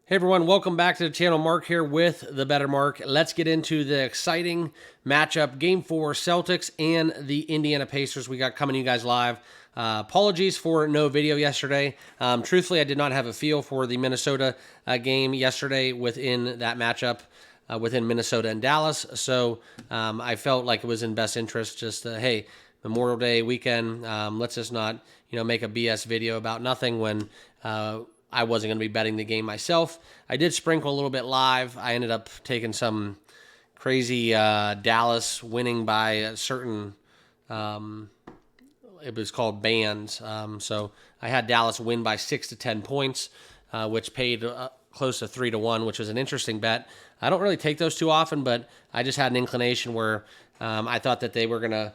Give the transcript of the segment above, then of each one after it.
Hey everyone, welcome back to the channel. Mark here with the Better Mark. Let's get into the exciting matchup, Game 4, Celtics and the Indiana Pacers. We got coming to you guys live. Apologies for no video yesterday. Truthfully, I did not have a feel for the Minnesota game yesterday within that matchup within Minnesota and Dallas. So I felt like it was in best interest just, hey, Memorial Day weekend, let's just not, make a BS video about nothing when I wasn't going to be betting the game myself. I did sprinkle a little bit live. I ended up taking some crazy Dallas winning by a certain, it was called bands. So I had Dallas win by 6 to 10 points, which paid close to 3-1, which was an interesting bet. I don't really take those too often, but I just had an inclination where I thought that they were going to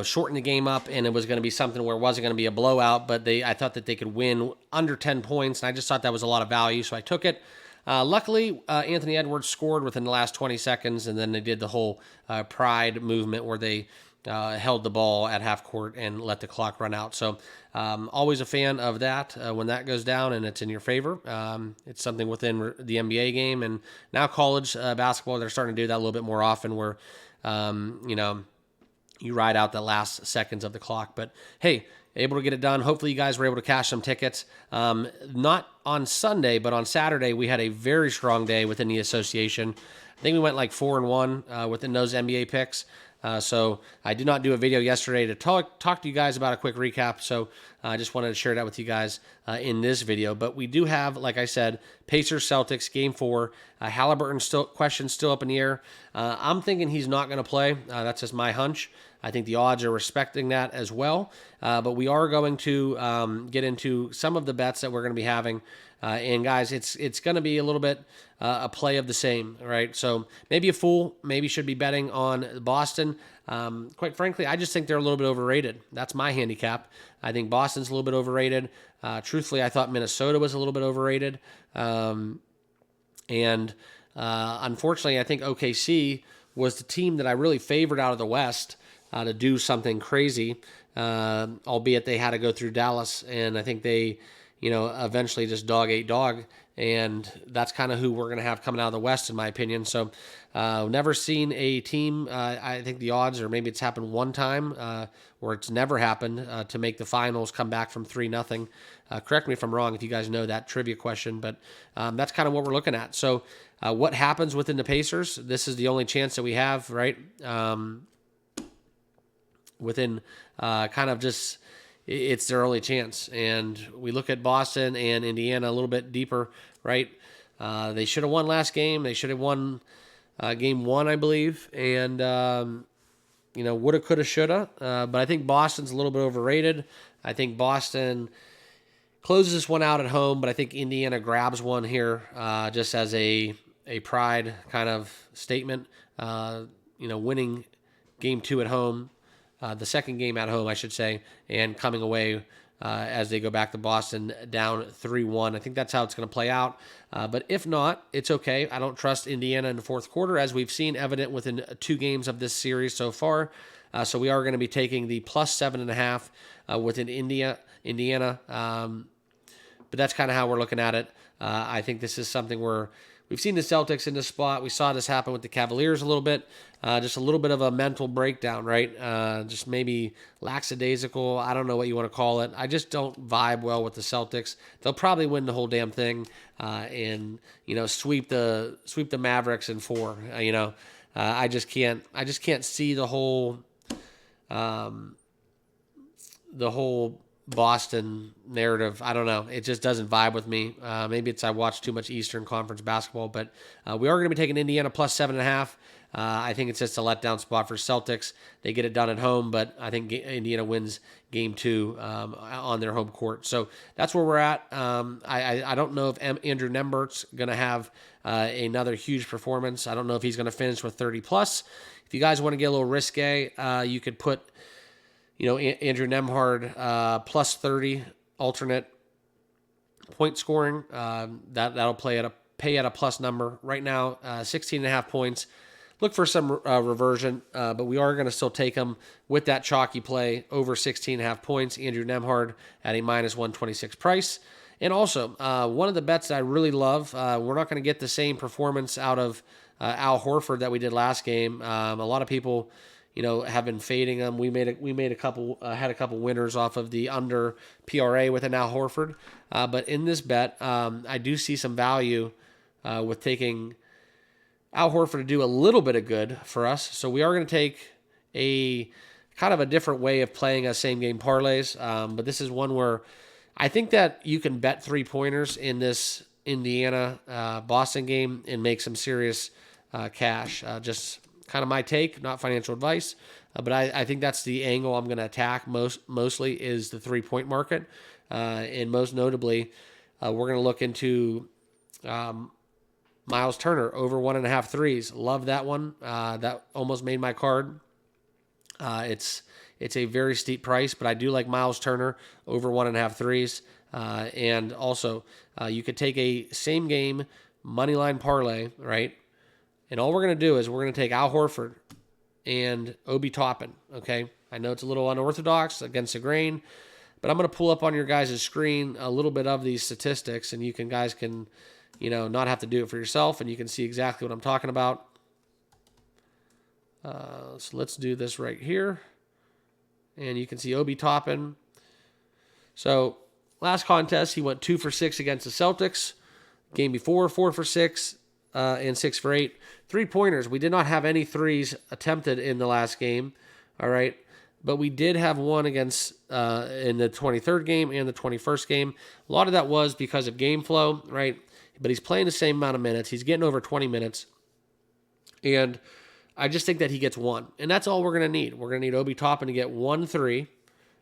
shorten the game up, and it was going to be something where it wasn't going to be a blowout, but I thought that they could win under 10 points, and I just thought that was a lot of value, so I took it. Luckily, Anthony Edwards scored within the last 20 seconds, and then they did the whole pride movement where they held the ball at half court and let the clock run out. So always a fan of that when that goes down and it's in your favor. It's something within the NBA game, and now college basketball, they're starting to do that a little bit more often where, you ride out the last seconds of the clock. But hey, able to get it done. Hopefully you guys were able to cash some tickets. Not on Sunday, but on Saturday, we had a very strong day within the association. I think we went like 4-1 within those NBA picks. So I did not do a video yesterday to talk to you guys about a quick recap. So I just wanted to share that with you guys in this video. But we do have, like I said, Pacers Celtics Game 4. Halliburton question still up in the air. I'm thinking he's not going to play. That's just my hunch. I think the odds are respecting that as well. But we are going to get into some of the bets that we're going to be having. And guys, it's going to be a little bit a play of the same, right? So maybe a fool, maybe should be betting on Boston. Quite frankly, I just think they're a little bit overrated. That's my handicap. I think Boston's a little bit overrated. Truthfully, I thought Minnesota was a little bit overrated. And unfortunately, I think OKC was the team that I really favored out of the West to do something crazy, albeit they had to go through Dallas, and I think they, eventually just dog ate dog, and that's kind of who we're going to have coming out of the West, in my opinion. So never seen a team, I think the odds, or maybe it's happened one time, or it's never happened, to make the finals, come back from 3-0. Correct me if I'm wrong if you guys know that trivia question, but that's kind of what we're looking at. So what happens within the Pacers? This is the only chance that we have, right? Within kind of just, it's their only chance. And we look at Boston and Indiana a little bit deeper, right? They should have won last game. They should have won game 1, I believe. And, woulda, coulda, shoulda. But I think Boston's a little bit overrated. I think Boston closes this one out at home, but I think Indiana grabs one here just as a pride kind of statement. Winning game 2 at home. The second game at home, I should say, and coming away as they go back to Boston down 3-1. I think that's how it's going to play out. But if not, it's okay. I don't trust Indiana in the fourth quarter, as we've seen evident within 2 games of this series so far. So we are going to be taking the plus 7.5 within Indiana. But that's kind of how we're looking at it. I think this is something where we've seen the Celtics in this spot. We saw this happen with the Cavaliers a little bit. Just a little bit of a mental breakdown, right? Just maybe lackadaisical. I don't know what you want to call it. I just don't vibe well with the Celtics. They'll probably win the whole damn thing and sweep the Mavericks in 4. I just can't see the whole Boston narrative. I don't know. It just doesn't vibe with me. Maybe it's I watch too much Eastern Conference basketball, but we are going to be taking Indiana plus 7.5. I think it's just a letdown spot for Celtics. They get it done at home, but I think Indiana wins game 2 on their home court. So that's where we're at. I don't know if Andrew Nembert's going to have another huge performance. I don't know if he's going to finish with 30 plus. If you guys want to get a little risque, you could put Andrew Nembhard plus 30 alternate point scoring. That'll pay at a plus number. Right now, 16.5 points. Look for some reversion, but we are going to still take him with that chalky play over 16.5 points. Andrew Nembhard at a minus 126 price. And also, one of the bets that I really love, we're not going to get the same performance out of Al Horford that we did last game. A lot of people, have been fading him. We made a couple had a couple winners off of the under PRA with an Al Horford. But in this bet, I do see some value with taking Al Horford to do a little bit of good for us. So we are going to take a kind of a different way of playing a same game parlays. But this is one where I think that you can bet 3-pointers in this Indiana Boston game and make some serious cash. Just kind of my take, not financial advice. But I think that's the angle I'm going to attack mostly is the 3-point market. And most notably, we're going to look into Miles Turner over 1.5 threes. Love that one. That almost made my card. It's a very steep price, but I do like Miles Turner over 1.5 threes. And also, you could take a same game money line parlay, right? And all we're going to do is we're going to take Al Horford and Obi Toppin. Okay, I know it's a little unorthodox against the grain, but I'm going to pull up on your guys' screen a little bit of these statistics, and you guys can not have to do it for yourself, and you can see exactly what I'm talking about. So let's do this right here. And you can see Obi Toppin. So last contest, he went 2 for 6 against the Celtics. Game before, 4 for 6 and 6 for 8. 3-pointers. We did not have any threes attempted in the last game. All right. But we did have one against in the 23rd game and the 21st game. A lot of that was because of game flow, right? But he's playing the same amount of minutes. He's getting over 20 minutes. And I just think that he gets one. And that's all we're going to need. We're going to need Obi Toppin to get 1 3.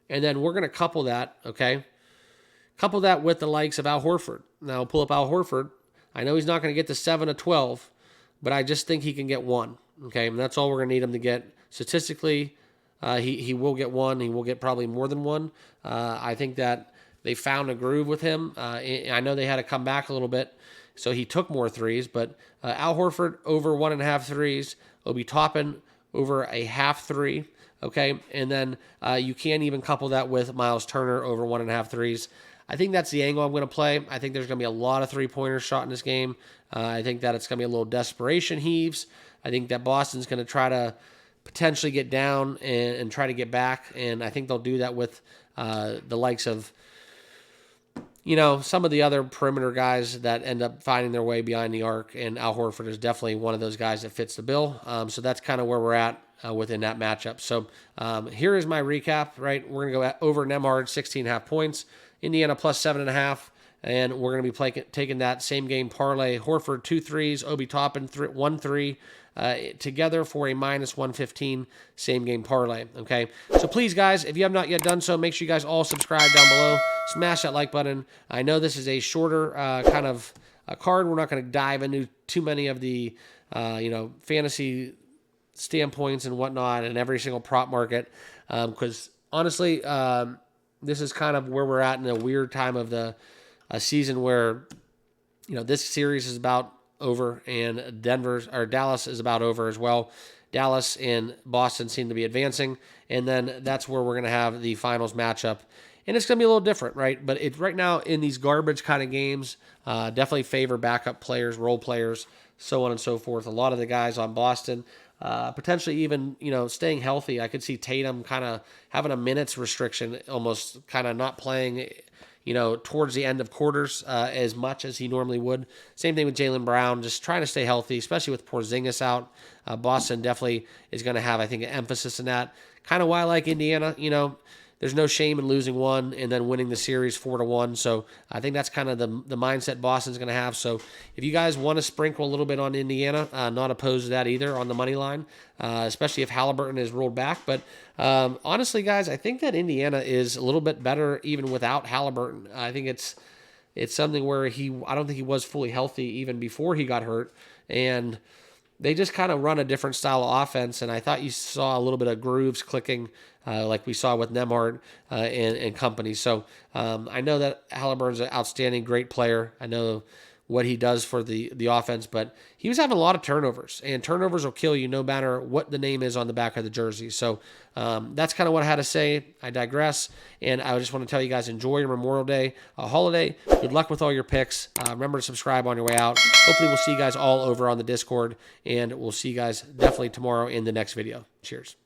And then we're going to couple that, okay? Couple that with the likes of Al Horford. Now, pull up Al Horford. I know he's not going to get to 7 to 12, but I just think he can get 1, okay? And that's all we're going to need him to get. Statistically, he will get 1. He will get probably more than 1. I think that they found a groove with him. I know they had to come back a little bit, so he took more threes. But Al Horford over 1.5 threes. Obi Toppin over a half 3. Okay, and then you can even couple that with Miles Turner over 1.5 threes. I think that's the angle I'm going to play. I think there's going to be a lot of 3-pointers shot in this game. I think that it's going to be a little desperation heaves. I think that Boston's going to try to potentially get down and try to get back, and I think they'll do that with the likes of some of the other perimeter guys that end up finding their way behind the arc, and Al Horford is definitely one of those guys that fits the bill. So that's kind of where we're at within that matchup. So here is my recap, right? We're going to go over Nembhard, 16.5 points. Indiana plus 7.5. And we're going to be taking that same game parlay. Horford 2 threes, Obi Toppin 1 3 together for a minus 115 same game parlay. Okay, so please, guys, if you have not yet done so, make sure you guys all subscribe down below. Smash that like button. I know this is a shorter kind of a card. We're not going to dive into too many of the fantasy standpoints and whatnot and every single prop market because honestly, this is kind of where we're at in a weird time of the season where, this series is about over and Dallas is about over as well. Dallas and Boston seem to be advancing, and then that's where we're going to have the finals matchup. And it's going to be a little different, right? But right now in these garbage kind of games, definitely favor backup players, role players, so on and so forth. A lot of the guys on Boston, potentially even, staying healthy. I could see Tatum kind of having a minutes restriction, almost kind of not playing, towards the end of quarters as much as he normally would. Same thing with Jaylen Brown, just trying to stay healthy, especially with Porzingis out. Boston definitely is going to have, I think, an emphasis in that. Kind of why I like Indiana, there's no shame in losing one and then winning the series 4-1. So I think that's kind of the mindset Boston's going to have. So if you guys want to sprinkle a little bit on Indiana, not opposed to that either on the money line, especially if Halliburton is rolled back. But honestly, guys, I think that Indiana is a little bit better even without Halliburton. I think it's something where I don't think he was fully healthy even before he got hurt. And they just kind of run a different style of offense, and I thought you saw a little bit of grooves clicking like we saw with Nembhard and company. So I know that Halliburton's an outstanding, great player. I know what he does for the offense, but he was having a lot of turnovers, and turnovers will kill you no matter what the name is on the back of the jersey. So that's kind of what I had to say. I digress, and I just want to tell you guys, enjoy your Memorial Day holiday. Good luck with all your picks. Remember to subscribe on your way out. Hopefully we'll see you guys all over on the Discord, and we'll see you guys definitely tomorrow in the next video. Cheers.